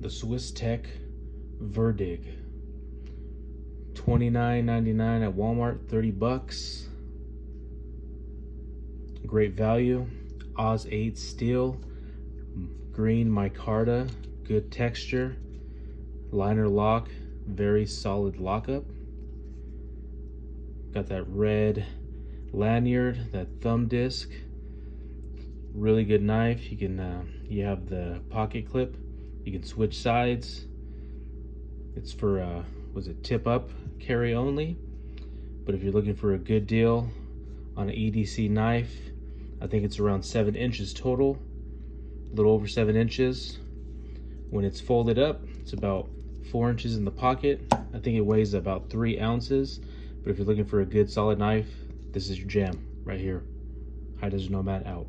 the SwissTech Wurdig. $29.99 at Walmart, 30 bucks. Great value. Oz 8 steel, green micarta, good texture, liner lock, very solid lockup. Got that red lanyard, that thumb disc. Really good knife. You can you have the pocket clip. You can switch sides. It's for was it tip up carry only? But if you're looking for a good deal on an EDC knife, I think it's around 7 inches total, a little over 7 inches. When it's folded up, it's about 4 inches in the pocket. I think it weighs about 3 ounces. But if you're looking for a good solid knife, this is your jam right here. High Desert Nomad out.